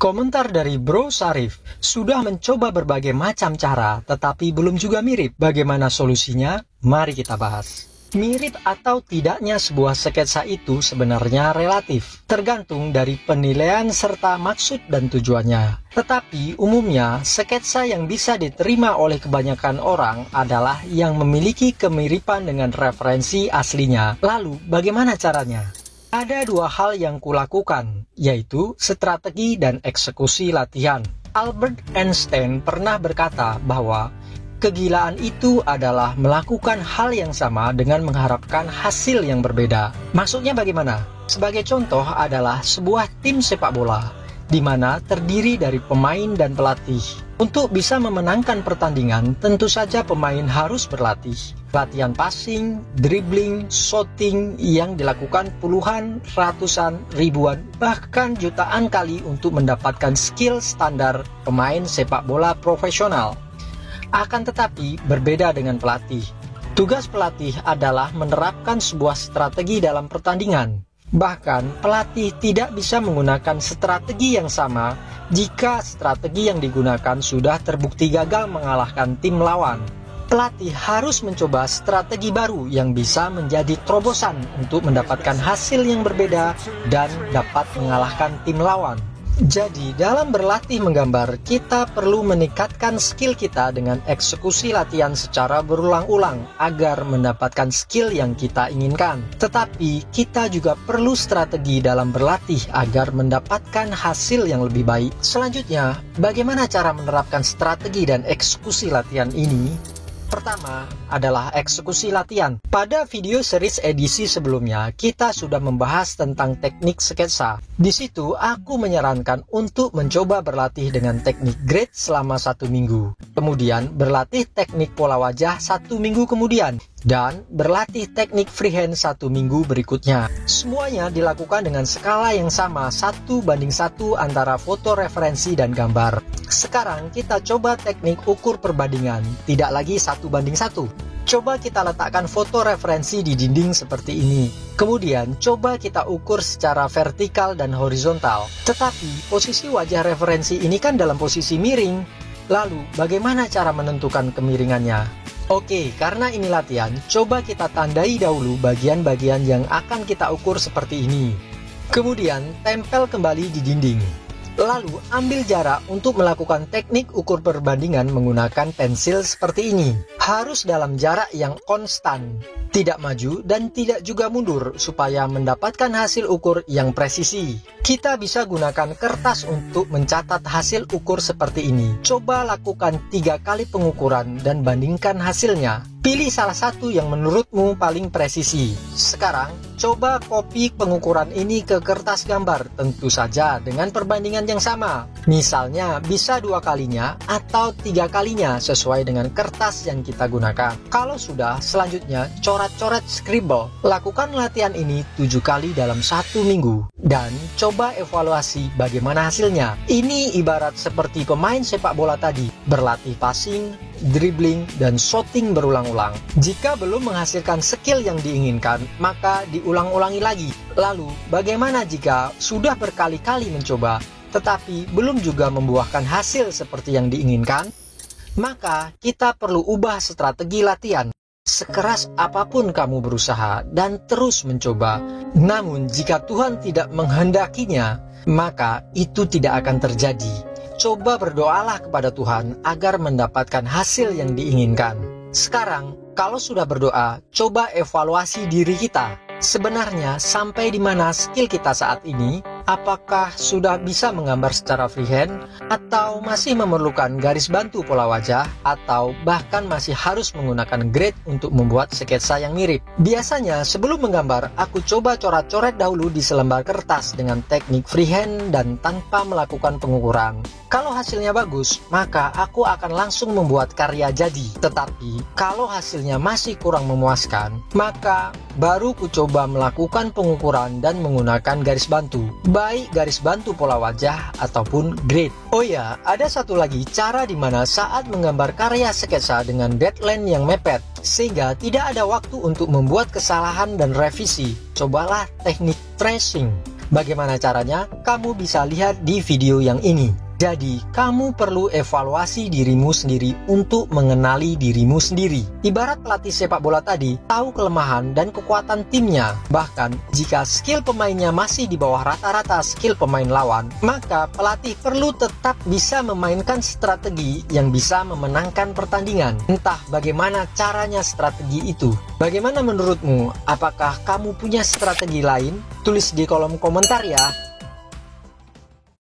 Komentar dari Bro Sarif, sudah mencoba berbagai macam cara, tetapi belum juga mirip. Bagaimana solusinya? Mari kita bahas. Mirip atau tidaknya sebuah sketsa itu sebenarnya relatif, tergantung dari penilaian serta maksud dan tujuannya. Tetapi umumnya, sketsa yang bisa diterima oleh kebanyakan orang adalah yang memiliki kemiripan dengan referensi aslinya. Lalu, bagaimana caranya? Ada dua hal yang kulakukan, yaitu strategi dan eksekusi latihan. Albert Einstein pernah berkata bahwa kegilaan itu adalah melakukan hal yang sama dengan mengharapkan hasil yang berbeda. Maksudnya bagaimana? Sebagai contoh adalah sebuah tim sepak bola, di mana terdiri dari pemain dan pelatih. Untuk bisa memenangkan pertandingan, tentu saja pemain harus berlatih. Latihan passing, dribbling, shooting yang dilakukan puluhan, ratusan, ribuan, bahkan jutaan kali untuk mendapatkan skill standar pemain sepak bola profesional. Akan tetapi berbeda dengan pelatih. Tugas pelatih adalah menerapkan sebuah strategi dalam pertandingan. Bahkan pelatih tidak bisa menggunakan strategi yang sama jika strategi yang digunakan sudah terbukti gagal mengalahkan tim lawan. Pelatih harus mencoba strategi baru yang bisa menjadi terobosan untuk mendapatkan hasil yang berbeda dan dapat mengalahkan tim lawan. Jadi, dalam berlatih menggambar, kita perlu meningkatkan skill kita dengan eksekusi latihan secara berulang-ulang agar mendapatkan skill yang kita inginkan. Tetapi, kita juga perlu strategi dalam berlatih agar mendapatkan hasil yang lebih baik. Selanjutnya, bagaimana cara menerapkan strategi dan eksekusi latihan ini? Pertama adalah eksekusi latihan. Pada video series edisi sebelumnya, kita sudah membahas tentang teknik sketsa. Di situ, aku menyarankan untuk mencoba berlatih dengan teknik grid selama 1 minggu. Kemudian, berlatih teknik pola wajah 1 minggu kemudian. Dan berlatih teknik freehand 1 minggu berikutnya. Semuanya dilakukan dengan skala yang sama, 1:1 antara foto referensi dan gambar. Sekarang kita coba teknik ukur perbandingan, tidak lagi 1:1. Coba kita letakkan foto referensi di dinding seperti ini. Kemudian coba kita ukur secara vertikal dan horizontal. Tetapi posisi wajah referensi ini kan dalam posisi miring. Lalu bagaimana cara menentukan kemiringannya? Oke, karena ini latihan, coba kita tandai dahulu bagian-bagian yang akan kita ukur seperti ini. Kemudian tempel kembali di dinding. Lalu ambil jarak untuk melakukan teknik ukur perbandingan menggunakan pensil seperti ini. Harus dalam jarak yang konstan, tidak maju dan tidak juga mundur supaya mendapatkan hasil ukur yang presisi. Kita bisa gunakan kertas untuk mencatat hasil ukur seperti ini. Coba lakukan 3 kali pengukuran dan bandingkan hasilnya. Pilih salah satu yang menurutmu paling presisi. Sekarang, coba copy pengukuran ini ke kertas gambar, tentu saja dengan perbandingan yang sama. Misalnya, bisa 2 kalinya atau 3 kalinya sesuai dengan kertas yang kita gunakan. Kalau sudah, selanjutnya coret-coret scribble. Lakukan latihan ini 7 kali dalam 1 minggu. Dan coba evaluasi bagaimana hasilnya. Ini ibarat seperti pemain sepak bola tadi, berlatih passing, dribbling, dan shooting berulang-ulang. Jika belum menghasilkan skill yang diinginkan, maka diulang-ulangi lagi. Lalu, bagaimana jika sudah berkali-kali mencoba, tetapi belum juga membuahkan hasil seperti yang diinginkan? Maka, kita perlu ubah strategi latihan. Sekeras apapun kamu berusaha dan terus mencoba, namun jika Tuhan tidak menghendakinya, maka itu tidak akan terjadi. Coba berdoalah kepada Tuhan agar mendapatkan hasil yang diinginkan. Sekarang, kalau sudah berdoa, coba evaluasi diri kita. Sebenarnya sampai di mana skill kita saat ini? Apakah sudah bisa menggambar secara freehand? Atau masih memerlukan garis bantu pola wajah? Atau bahkan masih harus menggunakan grid untuk membuat sketsa yang mirip? Biasanya sebelum menggambar, aku coba coret-coret dahulu di selembar kertas dengan teknik freehand dan tanpa melakukan pengukuran. Kalau hasilnya bagus, maka aku akan langsung membuat karya jadi. Tetapi, kalau hasilnya masih kurang memuaskan, maka baru ku coba melakukan pengukuran dan menggunakan garis bantu, baik garis bantu pola wajah ataupun grid. Oh ya, ada satu lagi cara di mana saat menggambar karya sketsa dengan deadline yang mepet, sehingga tidak ada waktu untuk membuat kesalahan dan revisi. Cobalah teknik tracing. Bagaimana caranya? Kamu bisa lihat di video yang ini. Jadi, kamu perlu evaluasi dirimu sendiri untuk mengenali dirimu sendiri. Ibarat pelatih sepak bola tadi, tahu kelemahan dan kekuatan timnya. Bahkan, jika skill pemainnya masih di bawah rata-rata skill pemain lawan, maka pelatih perlu tetap bisa memainkan strategi yang bisa memenangkan pertandingan. Entah bagaimana caranya strategi itu. Bagaimana menurutmu? Apakah kamu punya strategi lain? Tulis di kolom komentar ya.